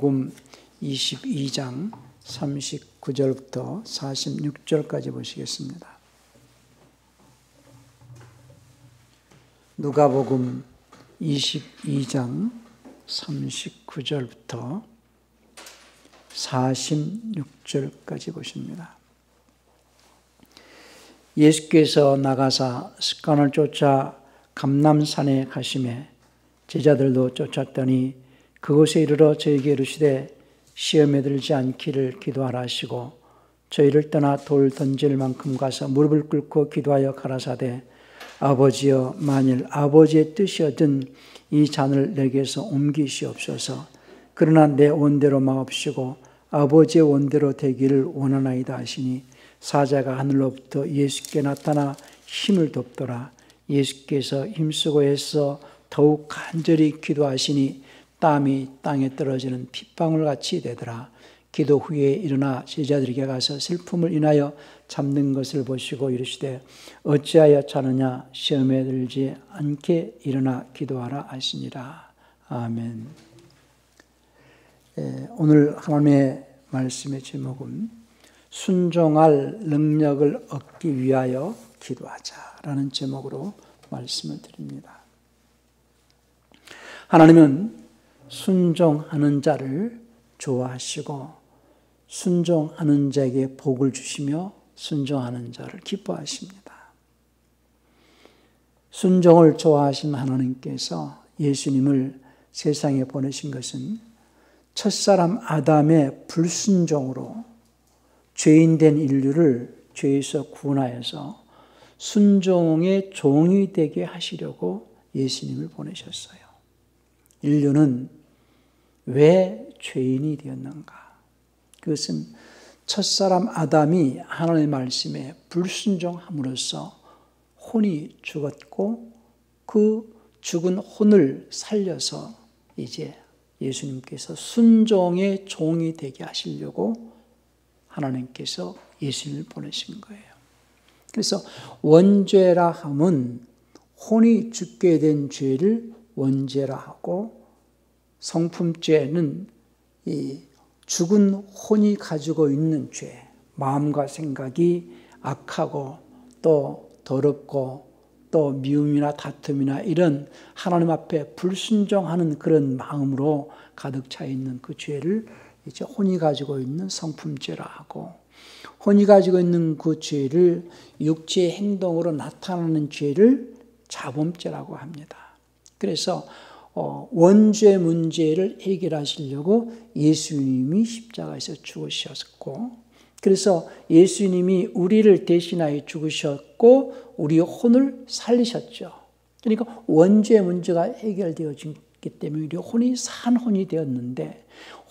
누가복음 22장 39절부터 46절까지 보시겠습니다. 누가복음 22장 39절부터 46절까지 보십니다. 예수께서 나가사 습관을 쫓아 감람산에 가시매 제자들도 쫓았더니 그곳에 이르러 저희에게 이르시되 시험에 들지 않기를 기도하라 하시고 저희를 떠나 돌 던질 만큼 가서 무릎을 꿇고 기도하여 가라사대 아버지여 만일 아버지의 뜻이거든 이 잔을 내게서 옮기시옵소서. 그러나 내 원대로 마옵시고 아버지의 원대로 되기를 원하나이다 하시니 사자가 하늘로부터 예수께 나타나 힘을 돕더라. 예수께서 힘쓰고 애써 더욱 간절히 기도하시니 땀이 땅에 떨어지는 핏방울같이 되더라. 기도 후에 일어나 제자들에게 가서 슬픔을 인하여 잠든 것을 보시고 이르시되 어찌하여 자느냐 시험에 들지 않게 일어나 기도하라 하시니라. 아멘. 오늘 하나님의 말씀의 제목은 순종할 능력을 얻기 위하여 기도하자라는 제목으로 말씀을 드립니다. 하나님은 순종하는 자를 좋아하시고 순종하는 자에게 복을 주시며 순종하는 자를 기뻐하십니다. 순종을 좋아하신 하나님께서 예수님을 세상에 보내신 것은 첫사람 아담의 불순종으로 죄인된 인류를 죄에서 구원하여서 순종의 종이 되게 하시려고 예수님을 보내셨어요. 인류는 왜 죄인이 되었는가? 그것은 첫사람 아담이 하나님의 말씀에 불순종함으로써 혼이 죽었고 그 죽은 혼을 살려서 이제 예수님께서 순종의 종이 되게 하시려고 하나님께서 예수님을 보내신 거예요. 그래서 원죄라 함은 혼이 죽게 된 죄를 원죄라 하고 성품죄는 이 죽은 혼이 가지고 있는 죄, 마음과 생각이 악하고 또 더럽고 또 미움이나 다툼이나 이런 하나님 앞에 불순종하는 그런 마음으로 가득 차 있는 그 죄를 이제 혼이 가지고 있는 성품죄라 하고 혼이 가지고 있는 그 죄를 육체의 행동으로 나타나는 죄를 자범죄라고 합니다. 그래서 원죄 문제를 해결하시려고 예수님이 십자가에서 죽으셨고 그래서 예수님이 우리를 대신하여 죽으셨고 우리의 혼을 살리셨죠. 그러니까 원죄 문제가 해결되어졌기 때문에 우리 혼이 산 혼이 되었는데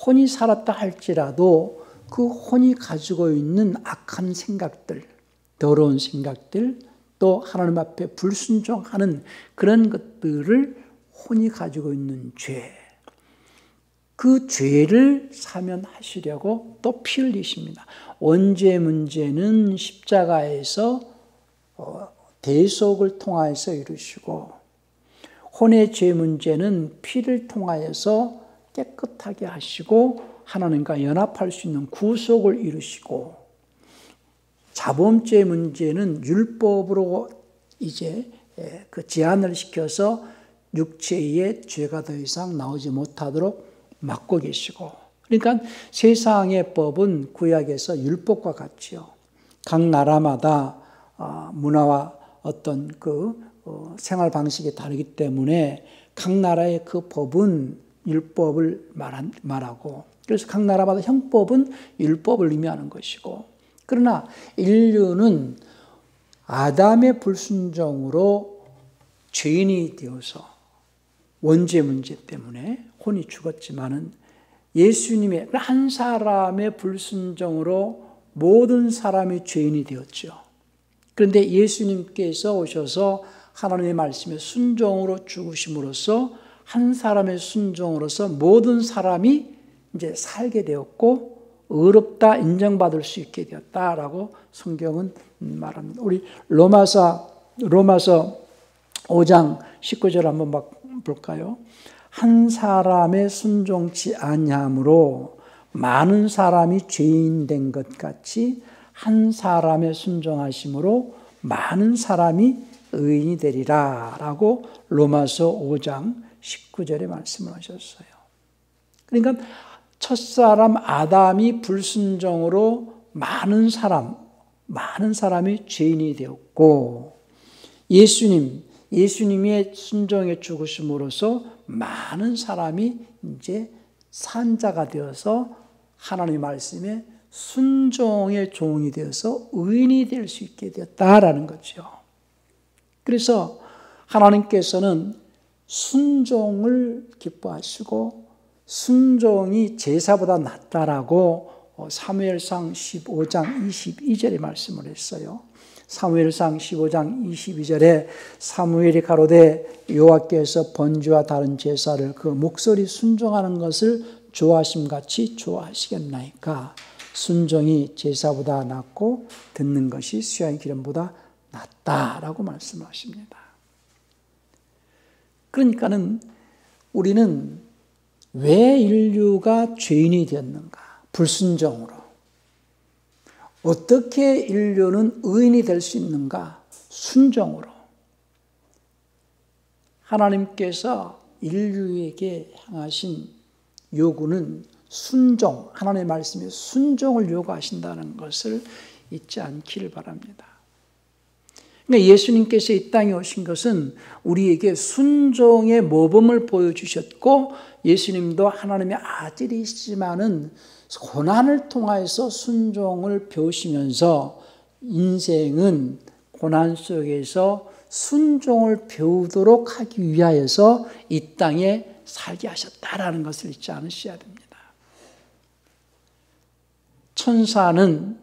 혼이 살았다 할지라도 그 혼이 가지고 있는 악한 생각들, 더러운 생각들, 또 하나님 앞에 불순종하는 그런 것들을 혼이 가지고 있는 죄, 그 죄를 사면하시려고 또 피 흘리십니다. 원죄 문제는 십자가에서 대속을 통하여서 이루시고 혼의 죄 문제는 피를 통하여서 깨끗하게 하시고 하나님과 연합할 수 있는 구속을 이루시고 자범죄 문제는 율법으로 이제 그 제한을 시켜서 육체의 죄가 더 이상 나오지 못하도록 막고 계시고 그러니까 세상의 법은 구약에서 율법과 같지요. 각 나라마다 문화와 어떤 그 생활 방식이 다르기 때문에 각 나라의 그 법은 율법을 말하고 그래서 각 나라마다 형법은 율법을 의미하는 것이고 그러나 인류는 아담의 불순종으로 죄인이 되어서 원죄 문제 때문에 혼이 죽었지만은 예수님의 한 사람의 불순종으로 모든 사람이 죄인이 되었죠. 그런데 예수님께서 오셔서 하나님의 말씀에 순종으로 죽으심으로써 한 사람의 순종으로서 모든 사람이 이제 살게 되었고 의롭다 인정받을 수 있게 되었다라고 성경은 말합니다. 우리 로마서 5장 19절 한번 볼까요? 한 사람의 순종치 아니함으로 많은 사람이 죄인 된 것 같이 한 사람의 순종하심으로 많은 사람이 의인이 되리라 라고 로마서 5장 19절에 말씀을 하셨어요. 그러니까 첫사람 아담이 불순종으로 많은 사람이 죄인이 되었고 예수님의 순종에 죽으심으로써 많은 사람이 이제 산자가 되어서 하나님의 말씀에 순종의 종이 되어서 의인이 될 수 있게 되었다라는 거죠. 그래서 하나님께서는 순종을 기뻐하시고 순종이 제사보다 낫다라고 사무엘상 15장 22절에 말씀을 했어요. 사무엘상 15장 22절에 사무엘이 가로되 여호와께서 번제와 다른 제사를 그 목소리 순종하는 것을 좋아하심같이 좋아하시겠나이까 순종이 제사보다 낫고 듣는 것이 수양의 기름보다 낫다라고 말씀하십니다. 그러니까는 우리는 왜 인류가 죄인이 되었는가? 불순종으로. 어떻게 인류는 의인이 될 수 있는가? 순종으로. 하나님께서 인류에게 향하신 요구는 순종, 하나님의 말씀에 순종을 요구하신다는 것을 잊지 않기를 바랍니다. 그러니까 예수님께서 이 땅에 오신 것은 우리에게 순종의 모범을 보여주셨고 예수님도 하나님의 아들이시지만은 고난을 통하여서 순종을 배우시면서 인생은 고난 속에서 순종을 배우도록 하기 위하여서 이 땅에 살게 하셨다라는 것을 잊지 않으셔야 됩니다. 천사는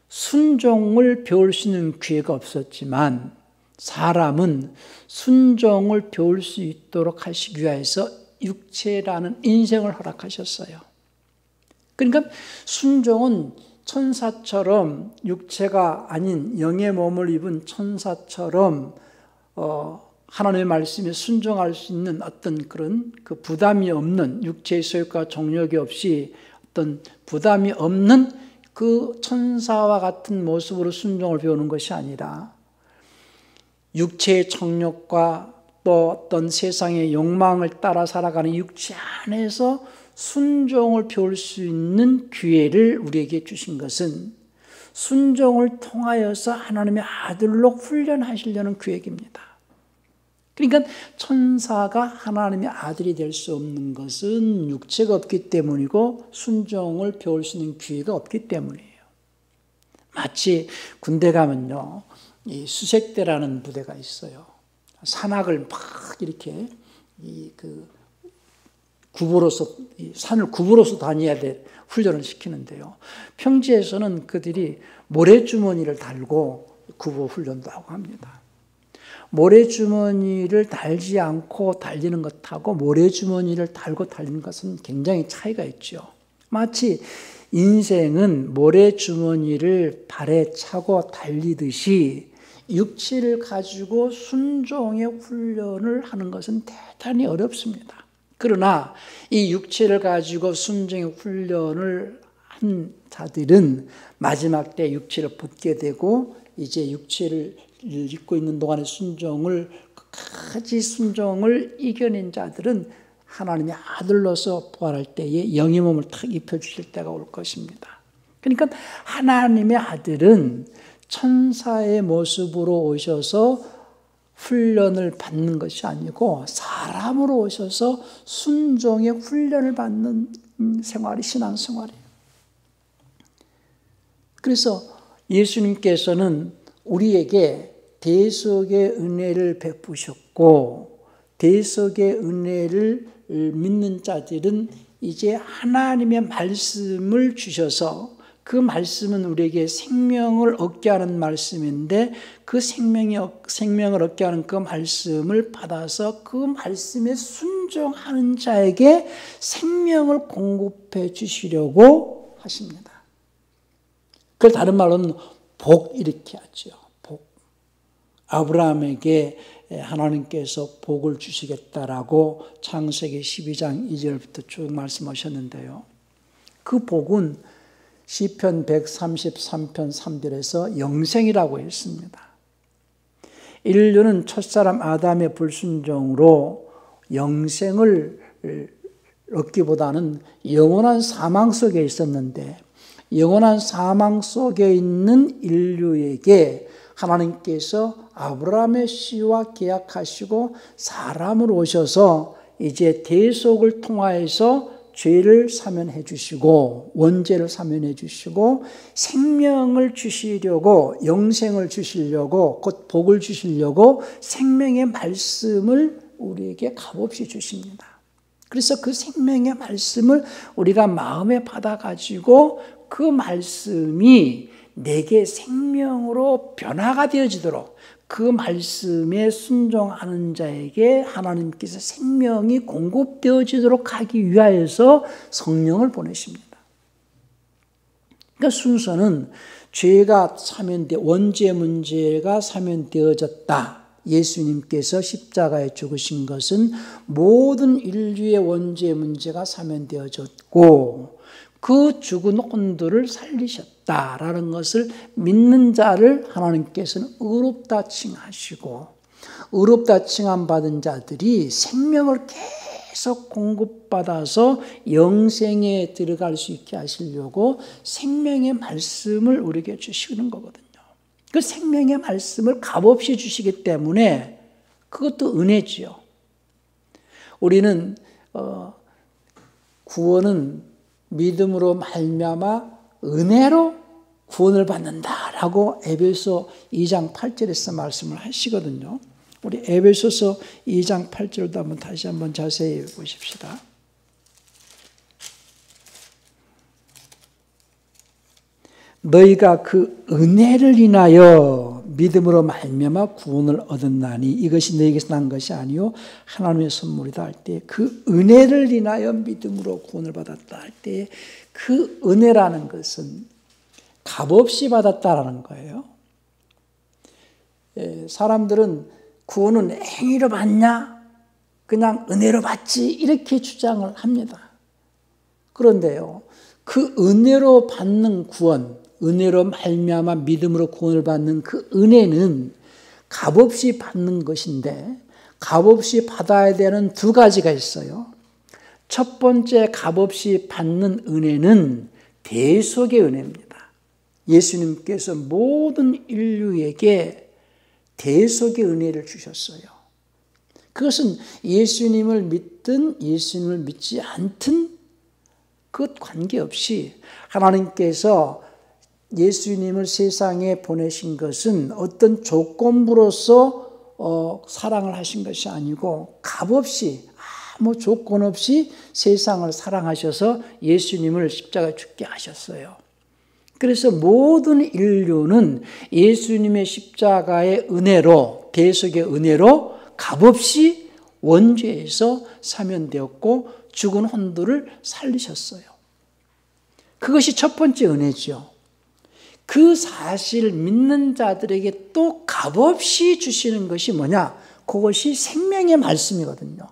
순종을 배울 수 있는 기회가 없었지만 사람은 순종을 배울 수 있도록 하시기 위해서 육체라는 인생을 허락하셨어요. 그러니까 순종은 천사처럼 육체가 아닌 영의 몸을 입은 천사처럼 하나님의 말씀에 순종할 수 있는 어떤 그런 그 부담이 없는 육체의 소욕과 정욕이 없이 어떤 부담이 없는 그 천사와 같은 모습으로 순종을 배우는 것이 아니라 육체의 정욕과 또 어떤 세상의 욕망을 따라 살아가는 육체 안에서 순종을 배울 수 있는 기회를 우리에게 주신 것은 순종을 통하여서 하나님의 아들로 훈련하시려는 계획입니다. 그러니까 천사가 하나님의 아들이 될 수 없는 것은 육체가 없기 때문이고 순종을 배울 수 있는 기회가 없기 때문이에요. 마치 군대 가면요, 이 수색대라는 부대가 있어요. 산악을 막 이렇게 산을 굽으로서 다녀야 될 훈련을 시키는데요. 평지에서는 그들이 모래주머니를 달고 굽어 훈련도 하고 합니다. 모래주머니를 달지 않고 달리는 것하고 모래주머니를 달고 달리는 것은 굉장히 차이가 있죠. 마치 인생은 모래주머니를 발에 차고 달리듯이 육체를 가지고 순종의 훈련을 하는 것은 대단히 어렵습니다. 그러나 이 육체를 가지고 순종의 훈련을 한 자들은 마지막 때 육체를 벗게 되고 이제 육체를 입고 있는 동안의 끝까지 순종을 이겨낸 자들은 하나님의 아들로서 부활할 때에 영의 몸을 탁 입혀주실 때가 올 것입니다. 그러니까 하나님의 아들은 천사의 모습으로 오셔서 훈련을 받는 것이 아니고 사람으로 오셔서 순종의 훈련을 받는 생활이 신앙생활이에요. 그래서 예수님께서는 우리에게 대속의 은혜를 베푸셨고 대속의 은혜를 믿는 자들은 이제 하나님의 말씀을 주셔서 그 말씀은 우리에게 생명을 얻게 하는 말씀인데 그 생명을 얻게 하는 그 말씀을 받아서 그 말씀에 순종하는 자에게 생명을 공급해 주시려고 하십니다. 그걸 다른 말로는 복 이렇게 하죠. 복. 아브라함에게 하나님께서 복을 주시겠다라고 창세기 12장 2절부터 쭉 말씀하셨는데요. 그 복은 시편 133편 3절에서 영생이라고 했습니다. 인류는 첫사람 아담의 불순종으로 영생을 얻기보다는 영원한 사망 속에 있었는데, 영원한 사망 속에 있는 인류에게 하나님께서 아브라함의 씨와 계약하시고 사람으로 오셔서 이제 대속을 통하여서 죄를 사면해 주시고 원죄를 사면해 주시고 생명을 주시려고, 영생을 주시려고, 곧 복을 주시려고 생명의 말씀을 우리에게 값없이 주십니다. 그래서 그 생명의 말씀을 우리가 마음에 받아가지고 그 말씀이 내게 생명으로 변화가 되어지도록, 그 말씀에 순종하는 자에게 하나님께서 생명이 공급되어지도록 하기 위하여서 성령을 보내십니다. 그러니까 순서는 죄가 원죄 문제가 사면되어졌다. 예수님께서 십자가에 죽으신 것은 모든 인류의 원죄 문제가 사면되어졌고 그 죽은 혼들을 살리셨다라는 것을 믿는 자를 하나님께서는 의롭다 칭하시고, 의롭다 칭함 받은 자들이 생명을 계속 공급받아서 영생에 들어갈 수 있게 하시려고 생명의 말씀을 우리에게 주시는 거거든요. 그 생명의 말씀을 값없이 주시기 때문에 그것도 은혜지요. 우리는 구원은 믿음으로 말미암아 은혜로 구원을 받는다라고 에베소 2장 8절에서 말씀을 하시거든요. 우리 에베소서 2장 8절도 한번 다시 한번 자세히 보십시다. 너희가 그 은혜를 인하여 믿음으로 말미암아 구원을 얻었나니 이것이 너희에게서 난 것이 아니요 하나님의 선물이다 할 때, 그 은혜를 인하여 믿음으로 구원을 받았다 할 때 그 은혜라는 것은 값없이 받았다라는 거예요. 사람들은 구원은 행위로 받냐? 그냥 은혜로 받지? 이렇게 주장을 합니다. 그런데요, 그 은혜로 받는 구원, 은혜로 말미암아 믿음으로 구원을 받는 그 은혜는 값없이 받는 것인데, 값없이 받아야 되는 두 가지가 있어요. 첫 번째 값없이 받는 은혜는 대속의 은혜입니다. 예수님께서 모든 인류에게 대속의 은혜를 주셨어요. 그것은 예수님을 믿든 예수님을 믿지 않든 그 관계없이 하나님께서 예수님을 세상에 보내신 것은 어떤 조건부로서 사랑을 하신 것이 아니고 값없이, 아무 조건 없이 세상을 사랑하셔서 예수님을 십자가에 죽게 하셨어요. 그래서 모든 인류는 예수님의 십자가의 은혜로, 대속의 은혜로 값없이 원죄에서 사면되었고 죽은 혼들을 살리셨어요. 그것이 첫 번째 은혜죠. 그 사실을 믿는 자들에게 또 값없이 주시는 것이 뭐냐? 그것이 생명의 말씀이거든요.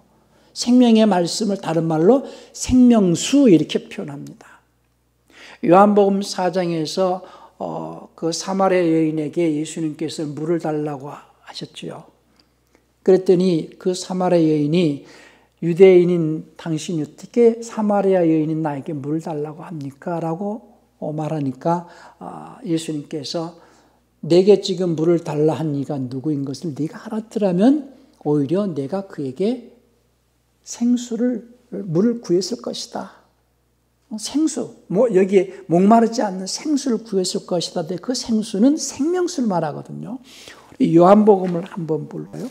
생명의 말씀을 다른 말로 생명수 이렇게 표현합니다. 요한복음 4장에서 그 사마리아 여인에게 예수님께서 물을 달라고 하셨지요. 그랬더니 그 사마리아 여인이 유대인인 당신이 어떻게 사마리아 여인인 나에게 물을 달라고 합니까? 라고 말하니까 예수님께서 내게 지금 물을 달라 한 이가 누구인 것을 네가 알았더라면 오히려 내가 그에게 물을 구했을 것이다. 생수, 여기에 목마르지 않는 생수를 구했을 것이다. 근데 그 생수는 생명수를 말하거든요. 요한복음을 한번 볼까요?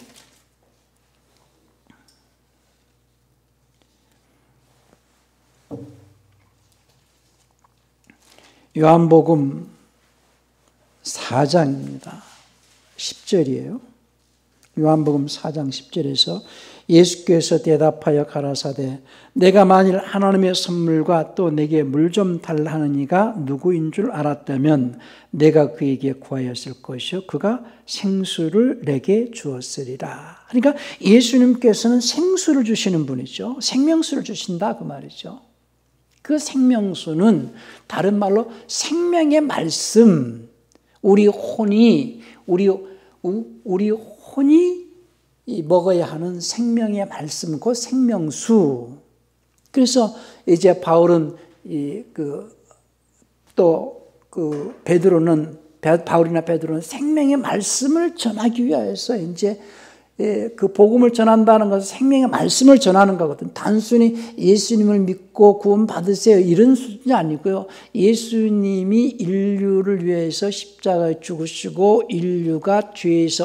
요한복음 4장입니다. 10절이에요. 요한복음 4장 10절에서 예수께서 대답하여 가라사대 내가 만일 하나님의 선물과 또 내게 물 좀 달라 하는 이가 누구인 줄 알았다면 내가 그에게 구하였을 것이요 그가 생수를 내게 주었으리라. 그러니까 예수님께서는 생수를 주시는 분이죠. 생명수를 주신다 그 말이죠. 그 생명수는 다른 말로 생명의 말씀, 우리 혼이 먹어야 하는 생명의 말씀, 그 생명수. 그래서 이제 바울은 바울이나 베드로는 생명의 말씀을 전하기 위해서 이제 그 복음을 전한다는 것은 생명의 말씀을 전하는 거거든. 단순히 예수님을 믿고 구원 받으세요 이런 수준이 아니고요. 예수님이 인류를 위해서 십자가에 죽으시고 인류가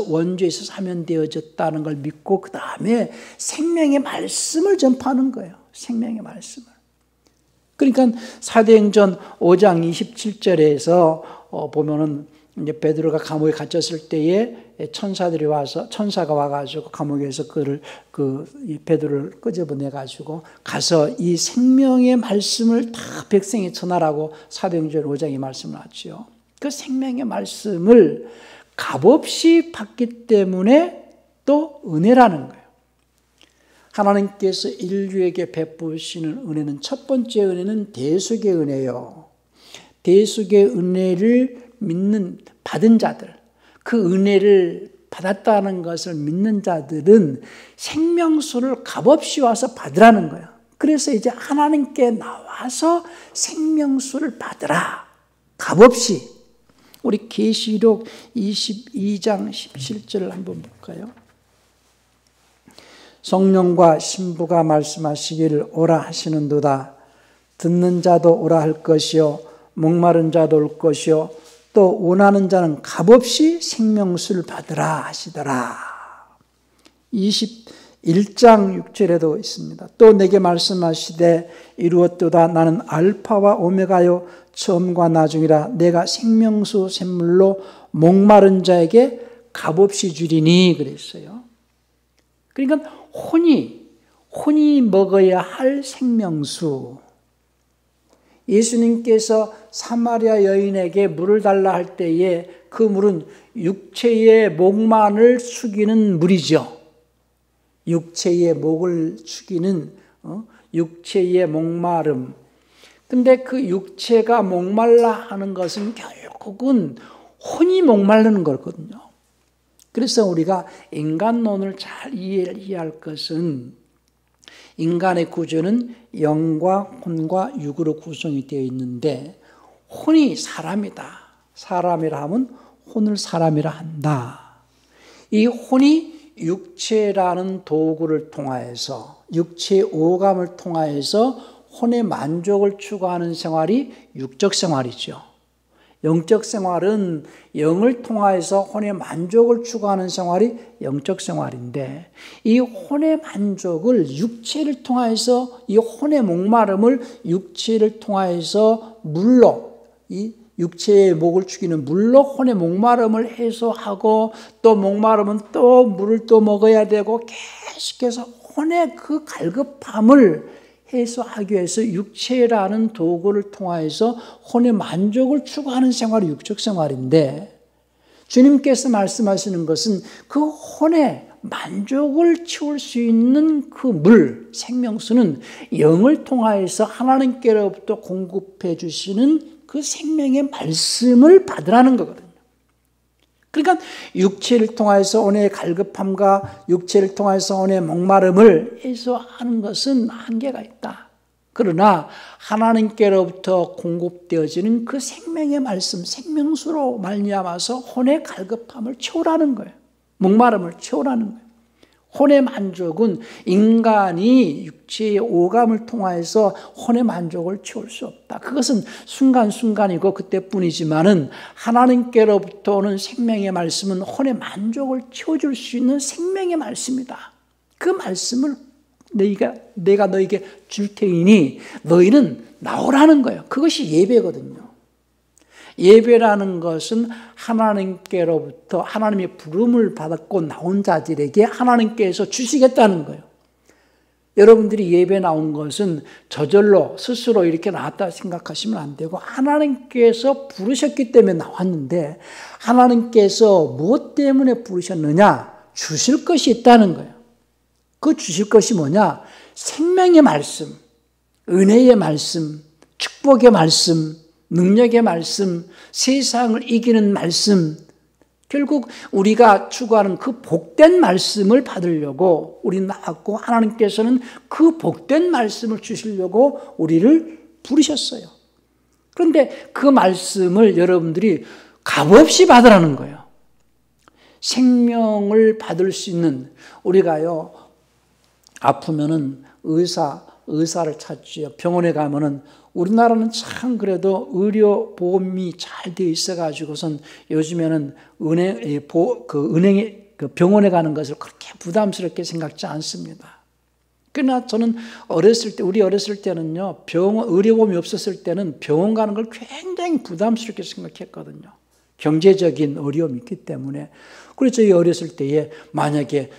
원죄에서 사면되어졌다는 걸 믿고 그 다음에 생명의 말씀을 전파하는 거예요. 생명의 말씀을. 그러니까 사도행전 5장 27절에서 보면은 이제 베드로가 감옥에 갇혔을 때에 천사가 와가지고 감옥에서 베드로를 끄집어내가지고 가서 이 생명의 말씀을 다 백성에 전하라고 사도행전 5장에 말씀을 하죠. 그 생명의 말씀을 값없이 받기 때문에 또 은혜라는 거예요. 하나님께서 인류에게 베푸시는 은혜는 첫 번째 은혜는 대속의 은혜요. 대속의 은혜를 받은 자들, 그 은혜를 받았다는 것을 믿는 자들은 생명수를 값없이 와서 받으라는 거예요. 그래서 이제 하나님께 나와서 생명수를 받으라. 값없이. 우리 계시록 22장 17절을 한번 볼까요? 성령과 신부가 말씀하시기를 오라 하시는도다. 듣는 자도 오라 할 것이요 목마른 자도 올 것이요 또 원하는 자는 값없이 생명수를 받으라 하시더라. 21장 6절에도 있습니다. 또 내게 말씀하시되 이루었도다. 나는 알파와 오메가요 처음과 나중이라. 내가 생명수 샘물로 목마른 자에게 값없이 주리니 그랬어요. 그러니까 혼이 먹어야 할 생명수. 예수님께서 사마리아 여인에게 물을 달라 할 때에 그 물은 육체의 목만을 죽이는 물이죠. 육체의 목을 죽이는 육체의 목마름. 근데 그 육체가 목말라 하는 것은 결국은 혼이 목마르는 거거든요. 그래서 우리가 인간론을 잘 이해할 것은 인간의 구조는 영과 혼과 육으로 구성이 되어 있는데 혼이 사람이다. 사람이라 하면 혼을 사람이라 한다. 이 혼이 육체라는 도구를 통하여서 육체의 오감을 통하여서 혼의 만족을 추구하는 생활이 육적 생활이죠. 영적 생활은 영을 통하여서 혼의 만족을 추구하는 생활이 영적 생활인데 이 혼의 만족을 육체를 통하여서 이 혼의 목마름을 육체를 통하여서 물로 이 육체의 목을 죽이는 물로 혼의 목마름을 해소하고 또 목마름은 또 물을 또 먹어야 되고 계속해서 혼의 그 갈급함을 해소하기 위해서 육체라는 도구를 통하여서 혼의 만족을 추구하는 생활이 육적 생활인데 주님께서 말씀하시는 것은 그 혼의 만족을 채울 수 있는 그 물, 생명수는 영을 통하여서 하나님께로부터 공급해 주시는 그 생명의 말씀을 받으라는 거거든요. 그러니까 육체를 통해서 혼의 갈급함과 육체를 통해서 혼의 목마름을 해소하는 것은 한계가 있다. 그러나 하나님께로부터 공급되어지는 그 생명의 말씀, 생명수로 말미암아서 혼의 갈급함을 채우라는 거예요. 목마름을 채우라는 거예요. 혼의 만족은 인간이 육체의 오감을 통하여서 혼의 만족을 채울 수 없다. 그것은 순간순간이고 그때뿐이지만은 하나님께로부터 오는 생명의 말씀은 혼의 만족을 채워줄 수 있는 생명의 말씀이다. 그 말씀을 내가 너에게 줄 테니 너희는 나오라는 거예요. 그것이 예배거든요. 예배라는 것은 하나님께로부터 하나님의 부름을 받았고 나온 자들에게 하나님께서 주시겠다는 거예요. 여러분들이 예배 나온 것은 저절로 스스로 이렇게 나왔다 생각하시면 안 되고 하나님께서 부르셨기 때문에 나왔는데 하나님께서 무엇 때문에 부르셨느냐? 주실 것이 있다는 거예요. 그 주실 것이 뭐냐? 생명의 말씀, 은혜의 말씀, 축복의 말씀, 능력의 말씀, 세상을 이기는 말씀, 결국 우리가 추구하는 그 복된 말씀을 받으려고 우리 나왔고 하나님께서는 그 복된 말씀을 주시려고 우리를 부르셨어요. 그런데 그 말씀을 여러분들이 값없이 받으라는 거예요. 생명을 받을 수 있는, 우리가요 아프면은 의사를 찾지요. 병원에 가면은 우리나라는 참 그래도 의료 보험이 잘 되어 있어가지고선 요즘에는 병원에 가는 것을 그렇게 부담스럽게 생각지 않습니다. 그러나 저는 우리 어렸을 때는요, 의료보험이 없었을 때는 병원 가는 걸 굉장히 부담스럽게 생각했거든요. 경제적인 어려움이 있기 때문에. 그래서 저희 어렸을 때에 만약에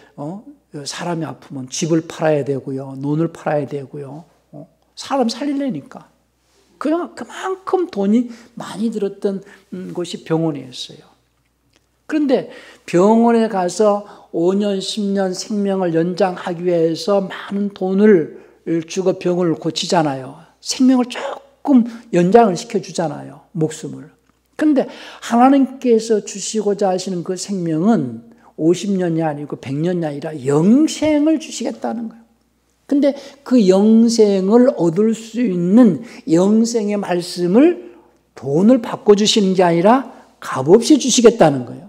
사람이 아프면 집을 팔아야 되고요, 논을 팔아야 되고요, 사람 살리려니까. 그만큼 돈이 많이 들었던 곳이 병원이었어요. 그런데 병원에 가서 5년, 10년 생명을 연장하기 위해서 많은 돈을 주고 병을 고치잖아요. 생명을 조금 연장을 시켜주잖아요. 목숨을. 그런데 하나님께서 주시고자 하시는 그 생명은 50년이 아니고 100년이 아니라 영생을 주시겠다는 거예요. 근데 그 영생을 얻을 수 있는 영생의 말씀을 돈을 바꿔주시는 게 아니라 값없이 주시겠다는 거예요.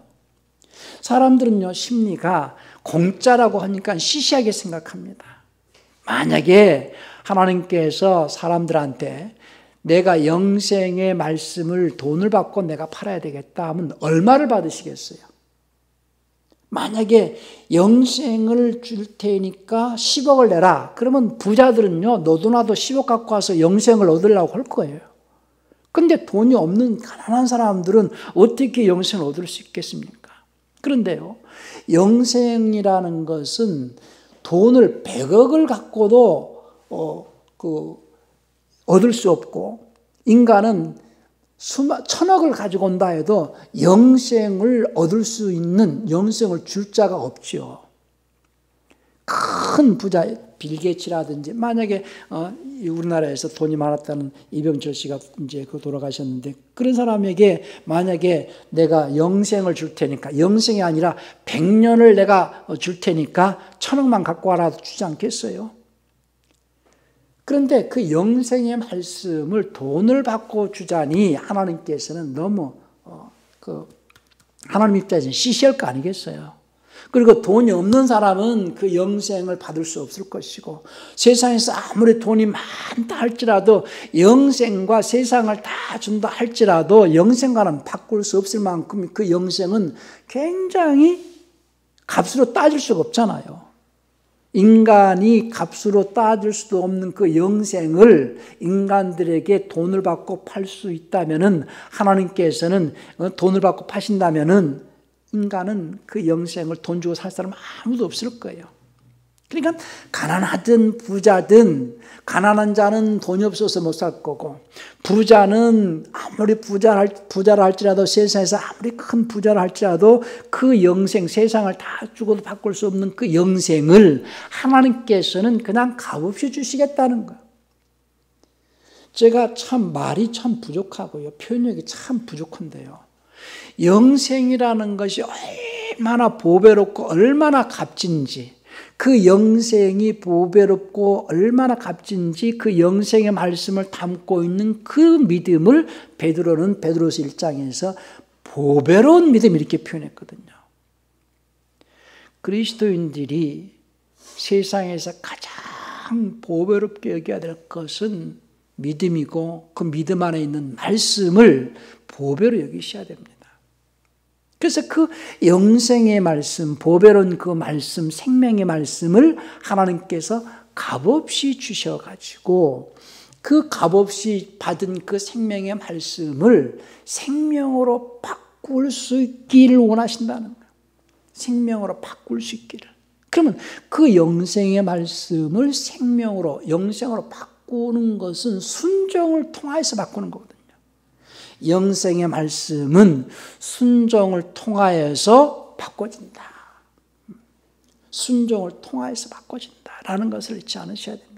사람들은요, 심리가 공짜라고 하니까 시시하게 생각합니다. 만약에 하나님께서 사람들한테 내가 영생의 말씀을 돈을 받고 내가 팔아야 되겠다 하면 얼마를 받으시겠어요? 만약에 영생을 줄 테니까 10억을 내라. 그러면 부자들은요, 너도 나도 10억 갖고 와서 영생을 얻으려고 할 거예요. 근데 돈이 없는 가난한 사람들은 어떻게 영생을 얻을 수 있겠습니까? 그런데요, 영생이라는 것은 돈을 100억을 갖고도 얻을 수 없고, 인간은 1000억을 가지고 온다 해도 영생을 얻을 수 있는, 영생을 줄 자가 없죠. 큰 부자 빌 게이츠라든지, 만약에 우리나라에서 돈이 많았다는 이병철 씨가 이제 돌아가셨는데, 그런 사람에게 만약에 내가 영생을 줄 테니까, 영생이 아니라 100년을 내가 줄 테니까 1000억만 갖고 와라도 주지 않겠어요? 그런데 그 영생의 말씀을 돈을 받고 주자니 하나님께서는 너무 하나님 입장에서는 시시할 거 아니겠어요? 그리고 돈이 없는 사람은 그 영생을 받을 수 없을 것이고, 세상에서 아무리 돈이 많다 할지라도 영생과 세상을 다 준다 할지라도 영생과는 바꿀 수 없을 만큼 그 영생은 굉장히 값으로 따질 수가 없잖아요. 인간이 값으로 따질 수도 없는 그 영생을 인간들에게 돈을 받고 팔 수 있다면은, 하나님께서는 돈을 받고 파신다면은 인간은 그 영생을 돈 주고 살 사람 아무도 없을 거예요. 그러니까 가난하든 부자든, 가난한 자는 돈이 없어서 못 살 거고, 부자는 아무리 부자라 할지라도, 세상에서 아무리 큰 부자라 할지라도 그 영생, 세상을 다 주고도 바꿀 수 없는 그 영생을 하나님께서는 그냥 값없이 주시겠다는 거예요. 제가 참 말이 참 부족하고요, 표현력이 참 부족한데요, 영생이라는 것이 얼마나 보배롭고 얼마나 값진지, 그 영생이 보배롭고 얼마나 값진지 그 영생의 말씀을 담고 있는 그 믿음을 베드로는 베드로서 1장에서 보배로운 믿음 이렇게 표현했거든요. 그리스도인들이 세상에서 가장 보배롭게 여겨야 될 것은 믿음이고, 그 믿음 안에 있는 말씀을 보배로 여기셔야 됩니다. 그래서 그 영생의 말씀, 보배로운 그 말씀, 생명의 말씀을 하나님께서 값없이 주셔가지고 그 값없이 받은 그 생명의 말씀을 생명으로 바꿀 수 있기를 원하신다는 거예요. 생명으로 바꿀 수 있기를. 그러면 그 영생의 말씀을 생명으로, 영생으로 바꾸는 것은 순종을 통하여서 바꾸는 거거든요. 영생의 말씀은 순종을 통하여서 바꿔진다. 순종을 통하여서 바꿔진다라는 것을 잊지 않으셔야 됩니다.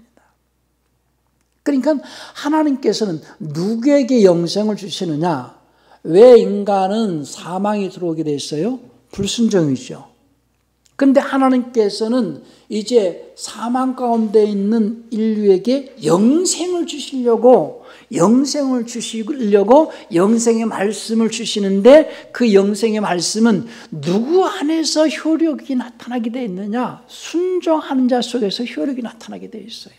그러니까 하나님께서는 누구에게 영생을 주시느냐? 왜 인간은 사망이 들어오게 됐어요? 불순종이죠. 그런데 하나님께서는 이제 사망 가운데 있는 인류에게 영생을 주시려고 영생의 말씀을 주시는데, 그 영생의 말씀은 누구 안에서 효력이 나타나게 되어 있느냐? 순종하는 자 속에서 효력이 나타나게 되어 있어요.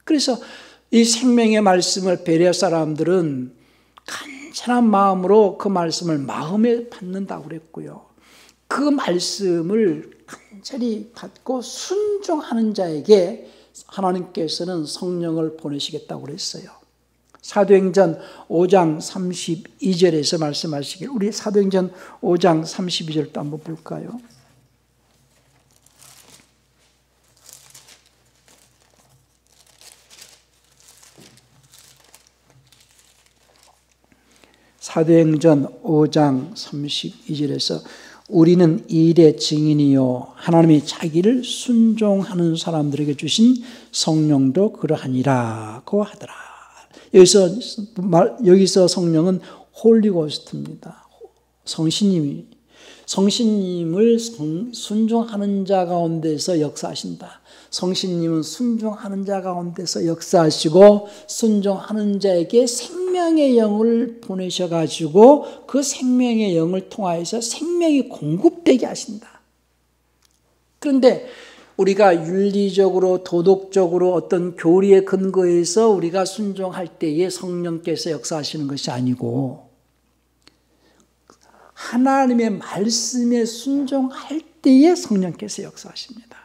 그래서 이 생명의 말씀을 베레아 사람들은 간절한 마음으로 그 말씀을 마음에 받는다고 그랬고요. 그 말씀을 간절히 받고 순종하는 자에게 하나님께서는 성령을 보내시겠다고 그랬어요. 사도행전 5장 32절에서 말씀하시길, 우리 사도행전 5장 32절도 한번 볼까요? 사도행전 5장 32절에서 우리는 이 일의 증인이요 하나님이 자기를 순종하는 사람들에게 주신 성령도 그러하니라고 하더라. 여기서 성령은 홀리고스트입니다. 성신님을 순종하는 자 가운데서 역사하신다. 성신님은 순종하는 자 가운데서 역사하시고 순종하는 자에게 생명의 영을 보내셔가지고 그 생명의 영을 통하여서 생명이 공급되게 하신다. 그런데 우리가 윤리적으로 도덕적으로 어떤 교리에 근거해서 우리가 순종할 때에 성령께서 역사하시는 것이 아니고 하나님의 말씀에 순종할 때에 성령께서 역사하십니다.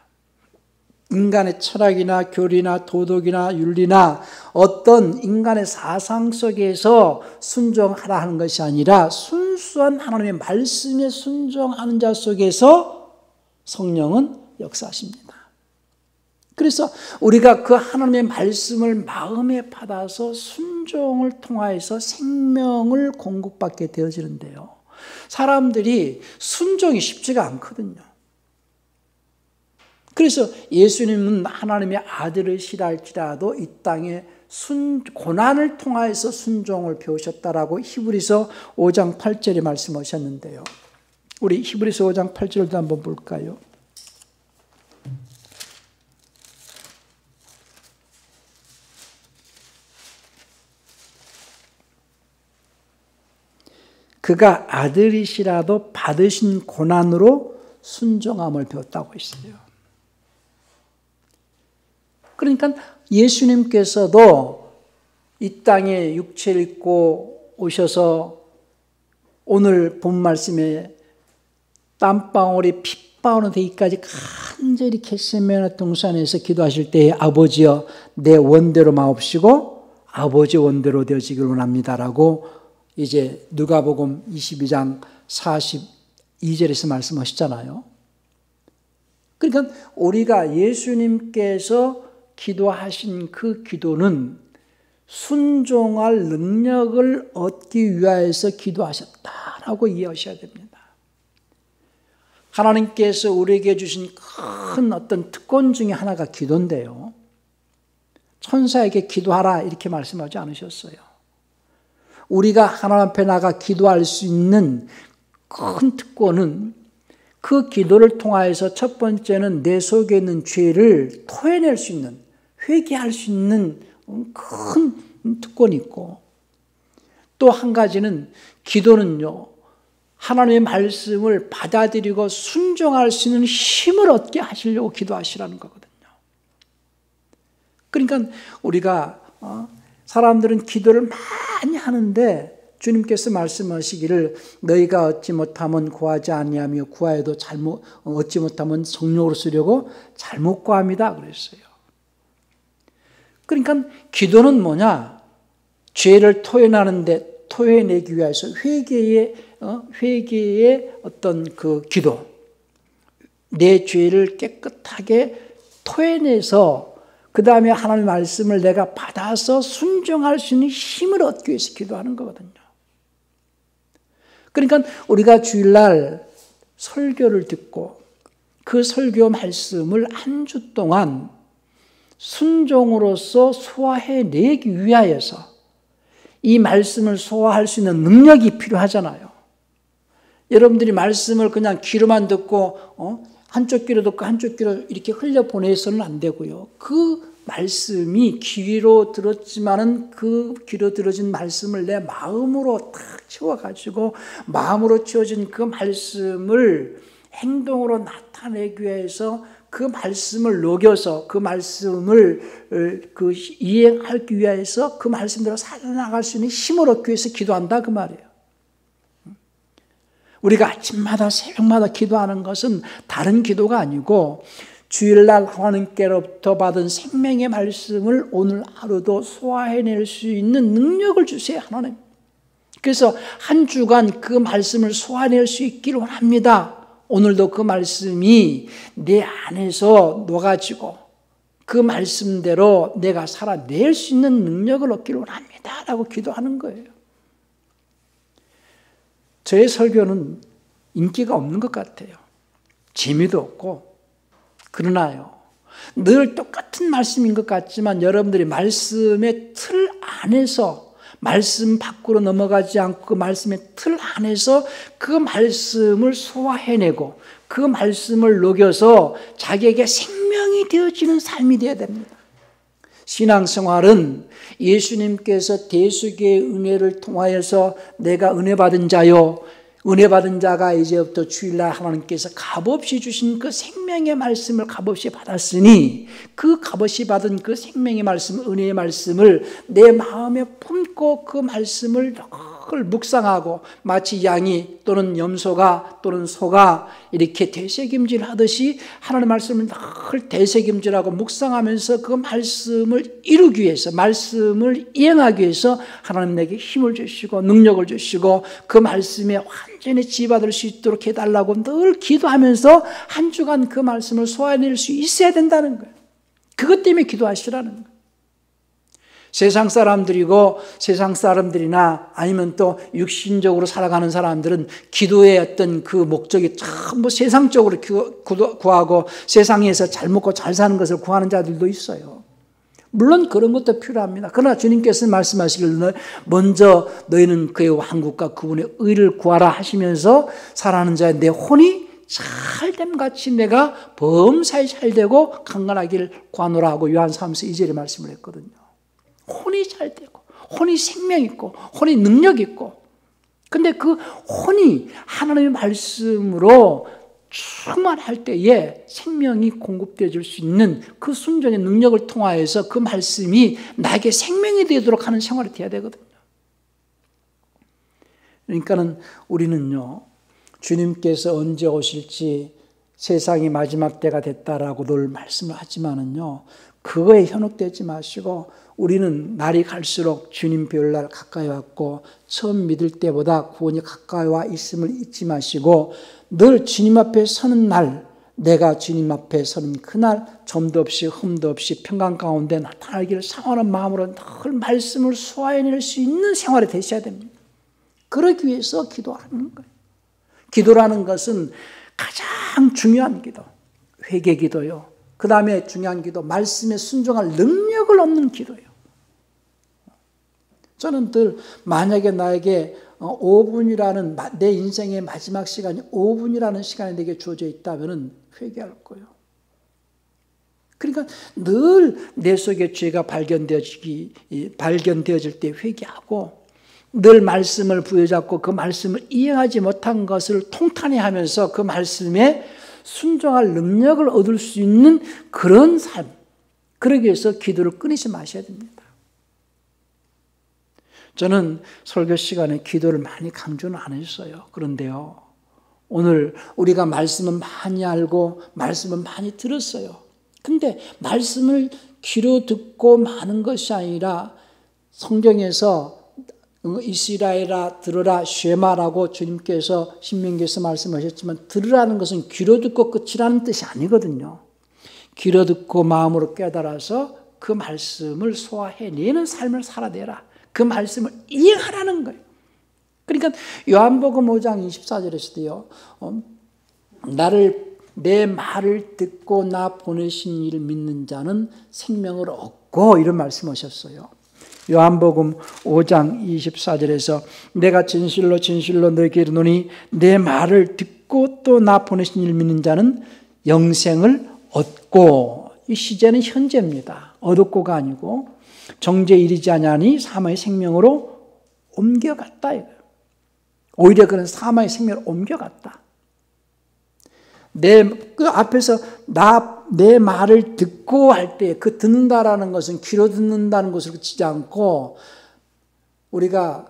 인간의 철학이나 교리나 도덕이나 윤리나 어떤 인간의 사상 속에서 순종하라 하는 것이 아니라 순수한 하나님의 말씀에 순종하는 자 속에서 성령은 역사하십니다. 그래서 우리가 그 하나님의 말씀을 마음에 받아서 순종을 통하여서 생명을 공급받게 되어지는데요. 사람들이 순종이 쉽지가 않거든요. 그래서 예수님은 하나님의 아들이시라 할지라도 이 땅에 고난을 통하여서 순종을 배우셨다라고 히브리서 5장 8절에 말씀하셨는데요. 우리 히브리서 5장 8절도 한번 볼까요? 그가 아들이시라도 받으신 고난으로 순종함을 배웠다고 했어요. 그러니까 예수님께서도 이 땅에 육체를 입고 오셔서 오늘 본 말씀에 땀방울이 핏방울이 되기까지 간절히 겟세마네 동산에서 기도하실 때에 아버지여 내 원대로 마옵시고 아버지 원대로 되어지길 원합니다라고 이제 누가복음 22장 42절에서 말씀하셨잖아요. 그러니까 우리가 예수님께서 기도하신 그 기도는 순종할 능력을 얻기 위하여서 기도하셨다라고 이해하셔야 됩니다. 하나님께서 우리에게 주신 큰 어떤 특권 중에 하나가 기도인데요. 천사에게 기도하라 이렇게 말씀하지 않으셨어요. 우리가 하나님 앞에 나가 기도할 수 있는 큰 특권은 그 기도를 통하여서 첫 번째는 내 속에 있는 죄를 토해낼 수 있는, 회개할 수 있는 큰 특권이 있고, 또 한 가지는 기도는요, 하나님의 말씀을 받아들이고 순종할 수 있는 힘을 얻게 하시려고 기도하시라는 거거든요. 그러니까 우리가 사람들은 기도를 많이 하는데 주님께서 말씀하시기를 너희가 얻지 못하면 구하지 아니하며 구하여도 얻지 못하면 성령으로 쓰려고 잘못 구합니다 그랬어요. 그러니까 기도는 뭐냐? 죄를 토해내기 위해서 회개의 어떤 그 기도, 내 죄를 깨끗하게 토해내서 그 다음에 하나님의 말씀을 내가 받아서 순종할 수 있는 힘을 얻기 위해서 기도하는 거거든요. 그러니까 우리가 주일날 설교를 듣고 그 설교 말씀을 한 주 동안 순종으로서 소화해내기 위하여서 이 말씀을 소화할 수 있는 능력이 필요하잖아요. 여러분들이 말씀을 그냥 귀로만 듣고 한쪽 귀로 듣고 한쪽 귀로 이렇게 흘려보내서는 안 되고요. 그 말씀이 귀로 들었지만은 그 귀로 들어진 말씀을 내 마음으로 탁 채워가지고 마음으로 채워진 그 말씀을 행동으로 나타내기 위해서 그 말씀을 녹여서 그 말씀을 이행하기 위해서 그 말씀대로 살아나갈 수 있는 힘을 얻기 위해서 기도한다 그 말이에요. 우리가 아침마다 새벽마다 기도하는 것은 다른 기도가 아니고 주일날 하나님께로부터 받은 생명의 말씀을 오늘 하루도 소화해낼 수 있는 능력을 주세요 하나님. 그래서 한 주간 그 말씀을 소화해낼 수 있기를 원합니다. 오늘도 그 말씀이 내 안에서 녹아지고 그 말씀대로 내가 살아낼 수 있는 능력을 얻기를 원합니다 라고 기도하는 거예요. 저의 설교는 인기가 없는 것 같아요. 재미도 없고. 그러나요, 늘 똑같은 말씀인 것 같지만 여러분들이 말씀의 틀 안에서 말씀 밖으로 넘어가지 않고 그 말씀의 틀 안에서 그 말씀을 소화해내고 그 말씀을 녹여서 자기에게 생명이 되어지는 삶이 되어야 됩니다. 신앙생활은 예수님께서 대수계의 은혜를 통하여서 내가 은혜 받은 자요, 은혜 받은 자가 이제부터 주일날 하나님께서 값없이 주신 그 생명의 말씀을 값없이 받았으니 그 값없이 받은 그 생명의 말씀, 은혜의 말씀을 내 마음에 품고 그 말씀을 늘 묵상하고 마치 양이 또는 염소가 또는 소가 이렇게 되새김질 하듯이 하나님의 말씀을 늘 되새김질하고 묵상하면서 그 말씀을 이루기 위해서, 말씀을 이행하기 위해서 하나님 내게 힘을 주시고 능력을 주시고 그 말씀에 완전히 지받을 수 있도록 해달라고 늘 기도하면서 한 주간 그 말씀을 소화해낼 수 있어야 된다는 거예요. 그것 때문에 기도하시라는 거예요. 세상 사람들이고 세상 사람들이나 아니면 또 육신적으로 살아가는 사람들은 기도의 어떤 그 목적이 전부 세상적으로 구하고 세상에서 잘 먹고 잘 사는 것을 구하는 자들도 있어요. 물론 그런 것도 필요합니다. 그러나 주님께서는 말씀하시길 먼저 너희는 그의 왕국과 그분의 의를 구하라 하시면서 살아가는 자의 내 혼이 잘됨같이 내가 범사에 잘되고 강건하길 구하노라 하고 요한 3서 2절에 말씀을 했거든요. 혼이 잘되고 혼이 생명 있고 혼이 능력 있고, 근데 그 혼이 하나님의 말씀으로 충만할 때에 생명이 공급되어질 수 있는 그 순종의 능력을 통하여서 그 말씀이 나에게 생명이 되도록 하는 생활이 되어야 되거든요. 그러니까는 우리는요, 주님께서 언제 오실지 세상이 마지막 때가 됐다라고 늘 말씀을 하지만은요, 그거에 현혹되지 마시고 우리는 날이 갈수록 주님 뵐 날 가까이 왔고 처음 믿을 때보다 구원이 가까이 와 있음을 잊지 마시고 늘 주님 앞에 서는 날, 내가 주님 앞에 서는 그날 점도 없이 흠도 없이 평강 가운데 나타나기를 상원한 마음으로 늘 말씀을 소화해낼 수 있는 생활이 되셔야 됩니다. 그러기 위해서 기도하는 거예요. 기도라는 것은 가장 중요한 기도, 회개 기도요. 그 다음에 중요한 기도, 말씀에 순종할 능력을 얻는 기도예요. 저는 늘 만약에 나에게 5분이라는 내 인생의 마지막 시간이 5분이라는 시간이 내게 주어져 있다면 회개할 거예요. 그러니까 늘 내 속에 죄가 발견되어질 때 회개하고 늘 말씀을 부여잡고 그 말씀을 이행하지 못한 것을 통탄해하면서 그 말씀에 순종할 능력을 얻을 수 있는 그런 삶, 그러기 위해서 기도를 끊이지 마셔야 됩니다. 저는 설교 시간에 기도를 많이 강조는 안 했어요. 그런데요, 오늘 우리가 말씀은 많이 알고 말씀은 많이 들었어요. 근데 말씀을 귀로 듣고 마는 것이 아니라 성경에서 이스라엘아 들으라 쉐마라고 주님께서 신명기에서 말씀하셨지만 들으라는 것은 귀로 듣고 끝이라는 뜻이 아니거든요. 귀로 듣고 마음으로 깨달아서 그 말씀을 소화해내는 삶을 살아내라. 그 말씀을 이행하라는 거예요. 그러니까 요한복음 5장 24절에서도요. 내 말을 듣고 나 보내신 이를 믿는 자는 생명을 얻고 이런 말씀하셨어요. 요한복음 5장 24절에서 내가 진실로 진실로 너에게 이르노니 내 말을 듣고 또 나 보내신 이를 믿는 자는 영생을 얻고, 이 시제는 현재입니다. 얻었고가 아니고 정죄 이르지 아니하니 사망의 생명으로 옮겨갔다 이거예요. 오히려 그런 사망의 생명을 옮겨갔다. 그 앞에서 내 말을 듣고 할 때 그 듣는다라는 것은 귀로 듣는다는 것으로 그치지 않고, 우리가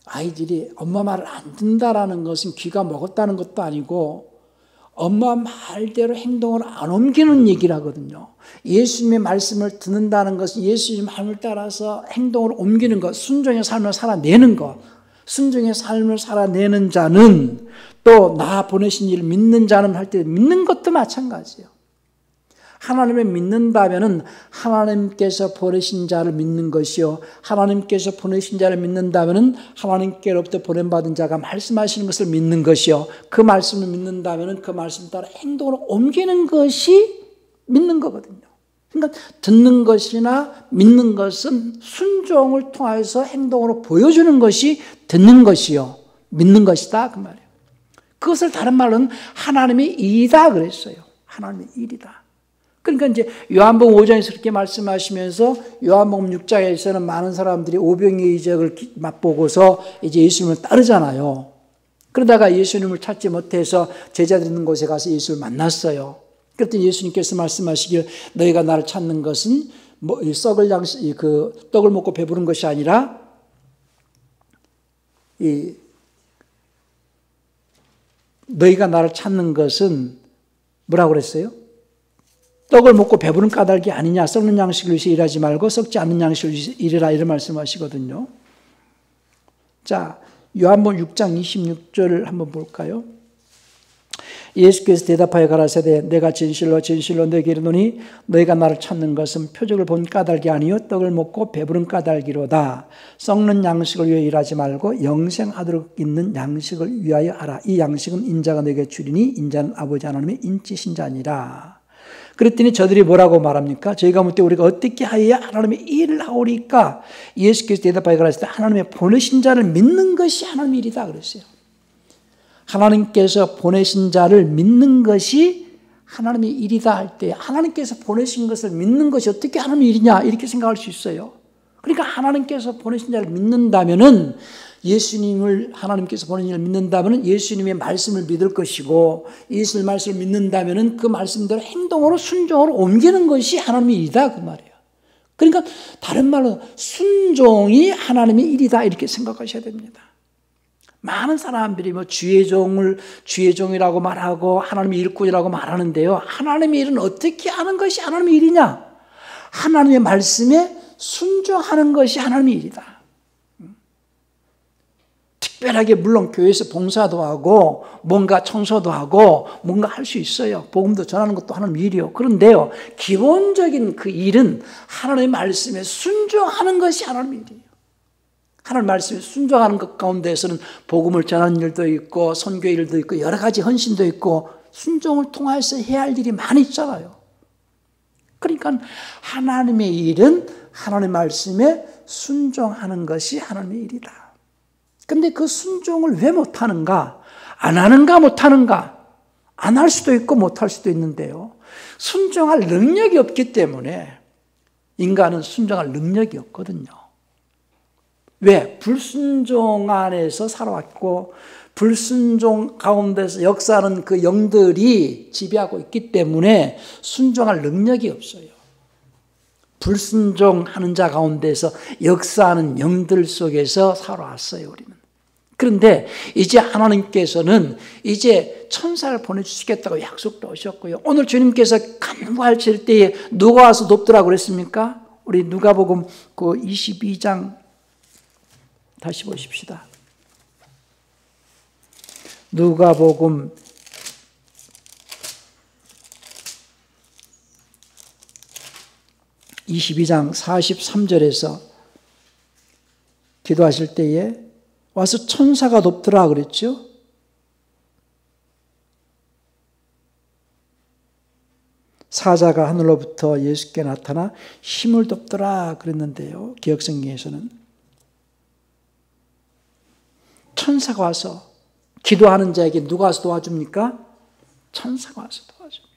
아이들이 엄마 말을 안 듣는다라는 것은 귀가 먹었다는 것도 아니고 엄마 말대로 행동을 안 옮기는 얘기를 하거든요. 예수님의 말씀을 듣는다는 것은 예수님 말씀을 따라서 행동을 옮기는 것, 순종의 삶을 살아내는 것. 순종의 삶을 살아내는 자는 또 나 보내신 이를 믿는 자는 할 때 믿는 것도 마찬가지예요. 하나님을 믿는다면은 하나님께서 보내신 자를 믿는 것이요, 하나님께서 보내신 자를 믿는다면은 하나님께로부터 보냄받은 자가 말씀하시는 것을 믿는 것이요, 그 말씀을 믿는다면은 그 말씀 따라 행동으로 옮기는 것이 믿는 거거든요. 그러니까 듣는 것이나 믿는 것은 순종을 통해서 행동으로 보여주는 것이 듣는 것이요, 믿는 것이다 그 말이에요. 그것을 다른 말로는 하나님의 일이다 그랬어요. 하나님의 일이다. 그러니까 이제 요한복음 5장에서 그렇게 말씀하시면서 요한복음 6장에서는 많은 사람들이 오병이의 이적을 맛보고서 이제 예수님을 따르잖아요. 그러다가 예수님을 찾지 못해서 제자들 있는 곳에 가서 예수를 만났어요. 그랬더니 예수님께서 말씀하시길 너희가 나를 찾는 것은 썩을 양식, 떡을 먹고 배부른 것이 아니라 너희가 나를 찾는 것은 뭐라고 그랬어요? 떡을 먹고 배부른 까닭이 아니냐, 썩는 양식을 위해서 일하지 말고 썩지 않는 양식을 위해서 일해라 이런 말씀하시거든요. 자, 요한복음 6장 26절을 한번 볼까요? 예수께서 대답하여 가라사대 내가 진실로 진실로 너에게 이르노니 너희가 나를 찾는 것은 표적을 본 까닭이 아니요 떡을 먹고 배부른 까닭이로다. 썩는 양식을 위하여 일하지 말고 영생하도록 있는 양식을 위하여 하라. 이 양식은 인자가 너에게 주리니 인자는 아버지 하나님의 인치신 자니라. 그랬더니 저들이 뭐라고 말합니까? 저희가 묻되 우리가 어떻게 하여야 하나님의 일을 하오리까? 예수께서 대답하여 가라사대 하나님의 보내신 자를 믿는 것이 하나님의 일이다 그랬어요. 하나님께서 보내신 자를 믿는 것이 하나님의 일이다 할 때 하나님께서 보내신 것을 믿는 것이 어떻게 하나님의 일이냐 이렇게 생각할 수 있어요. 그러니까 하나님께서 보내신 자를 믿는다면은 하나님께서 보내신 자를 믿는다면은 예수님의 말씀을 믿을 것이고 예수님의 말씀을 믿는다면은 그 말씀대로 행동으로 순종으로 옮기는 것이 하나님의 일이다 그 말이에요. 그러니까 다른 말로 순종이 하나님의 일이다 이렇게 생각하셔야 됩니다. 많은 사람들이 주의 종이라고 말하고 하나님의 일꾼이라고 말하는데요. 하나님의 일은 어떻게 하는 것이 하나님의 일이냐? 하나님의 말씀에 순종하는 것이 하나님의 일이다. 특별하게 물론 교회에서 봉사도 하고 뭔가 청소도 하고 뭔가 할 수 있어요. 복음도 전하는 것도 하나님의 일이요. 그런데요, 기본적인 그 일은 하나님의 말씀에 순종하는 것이 하나님의 일이에요. 하나님 말씀에 순종하는 것 가운데에서는 복음을 전하는 일도 있고 선교 일도 있고 여러 가지 헌신도 있고 순종을 통해서 해야 할 일이 많이 있잖아요. 그러니까 하나님의 일은 하나님의 말씀에 순종하는 것이 하나님의 일이다. 그런데 그 순종을 왜 못하는가? 안 하는가 못하는가? 안 할 수도 있고 못할 수도 있는데요. 순종할 능력이 없기 때문에 인간은 순종할 능력이 없거든요. 왜? 불순종 안에서 살아왔고 불순종 가운데서 역사하는 그 영들이 지배하고 있기 때문에 순종할 능력이 없어요. 불순종하는 자 가운데서 역사하는 영들 속에서 살아왔어요, 우리는. 그런데 이제 하나님께서는 이제 천사를 보내주시겠다고 약속도 하셨고요. 오늘 주님께서 간구하실 때에 누가 와서 돕더라고 그랬습니까? 우리 누가복음 그 22장 다시 보십시다. 누가복음 22장 43절에서 기도하실 때에 와서 천사가 돕더라 그랬죠. 사자가 하늘로부터 예수께 나타나 힘을 돕더라 그랬는데요. 기억성경에서는 천사가 와서 기도하는 자에게 누가 와서 도와줍니까? 천사가 와서 도와줍니다.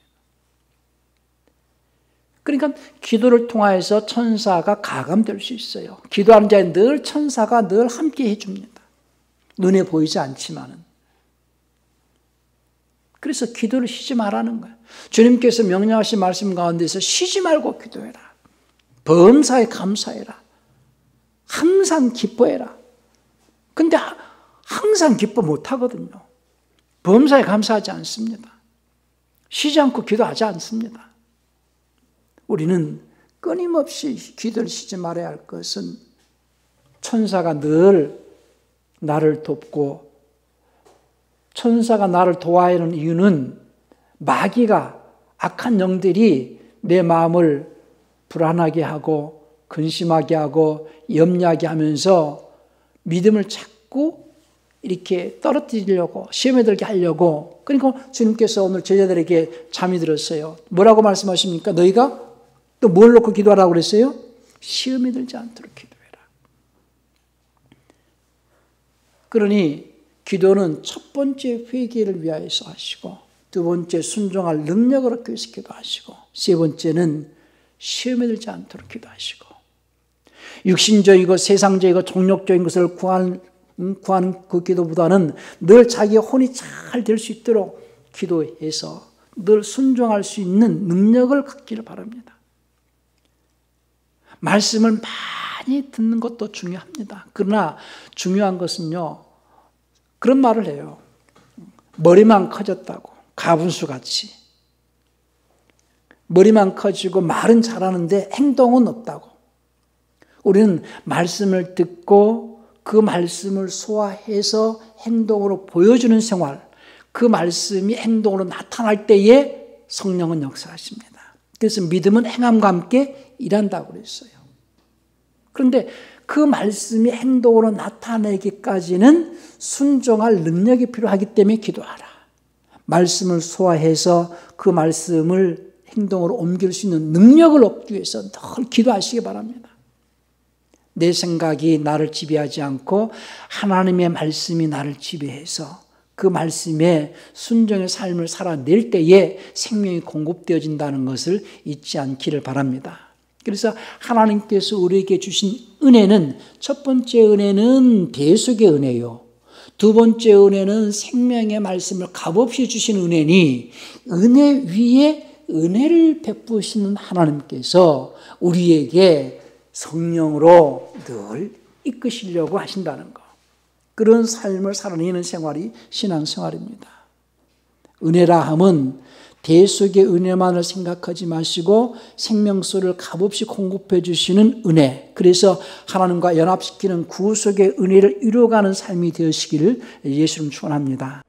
그러니까 기도를 통하여서 천사가 가감될 수 있어요. 기도하는 자에 늘 천사가 늘 함께 해줍니다. 눈에 보이지 않지만은. 그래서 기도를 쉬지 말라는 거예요. 주님께서 명령하신 말씀 가운데서 쉬지 말고 기도해라. 범사에 감사해라. 항상 기뻐해라. 근데 항상 기뻐 못하거든요. 범사에 감사하지 않습니다. 쉬지 않고 기도하지 않습니다. 우리는 끊임없이 기도를 쉬지 말아야 할 것은 천사가 늘 나를 돕고 천사가 나를 도와야 하는 이유는 마귀가 악한 영들이 내 마음을 불안하게 하고 근심하게 하고 염려하게 하면서 믿음을 자꾸 이렇게 떨어뜨리려고 시험에 들게 하려고 그러니까 주님께서 오늘 제자들에게 잠이 들었어요. 뭐라고 말씀하십니까? 너희가 또 뭘 놓고 기도하라고 그랬어요? 시험에 들지 않도록 기도해라. 그러니 기도는 첫 번째 회개를 위하여서 하시고 두 번째 순종할 능력을 얻기 위해서 기도하시고 세 번째는 시험에 들지 않도록 기도하시고 육신적이고 세상적이고 종력적인 것을 구하는 그 기도보다는 늘 자기의 혼이 잘 될 수 있도록 기도해서 늘 순종할 수 있는 능력을 갖기를 바랍니다. 말씀을 많이 듣는 것도 중요합니다. 그러나 중요한 것은요. 그런 말을 해요. 머리만 커졌다고 가분수같이 머리만 커지고 말은 잘하는데 행동은 없다고. 우리는 말씀을 듣고 그 말씀을 소화해서 행동으로 보여주는 생활, 그 말씀이 행동으로 나타날 때에 성령은 역사하십니다. 그래서 믿음은 행함과 함께 일한다고 그랬어요. 그런데 그 말씀이 행동으로 나타내기까지는 순종할 능력이 필요하기 때문에 기도하라. 말씀을 소화해서 그 말씀을 행동으로 옮길 수 있는 능력을 얻기 위해서 늘 기도하시기 바랍니다. 내 생각이 나를 지배하지 않고 하나님의 말씀이 나를 지배해서 그 말씀에 순종의 삶을 살아낼 때에 생명이 공급되어진다는 것을 잊지 않기를 바랍니다. 그래서 하나님께서 우리에게 주신 은혜는 첫 번째 은혜는 대속의 은혜요. 두 번째 은혜는 생명의 말씀을 값없이 주신 은혜니 은혜 위에 은혜를 베푸시는 하나님께서 우리에게 성령으로 늘 이끄시려고 하신다는 것. 그런 삶을 살아내는 생활이 신앙생활입니다. 은혜라 함은 대속의 은혜만을 생각하지 마시고 생명수를 값없이 공급해 주시는 은혜, 그래서 하나님과 연합시키는 구속의 은혜를 이루어가는 삶이 되시기를 예수님 축원합니다.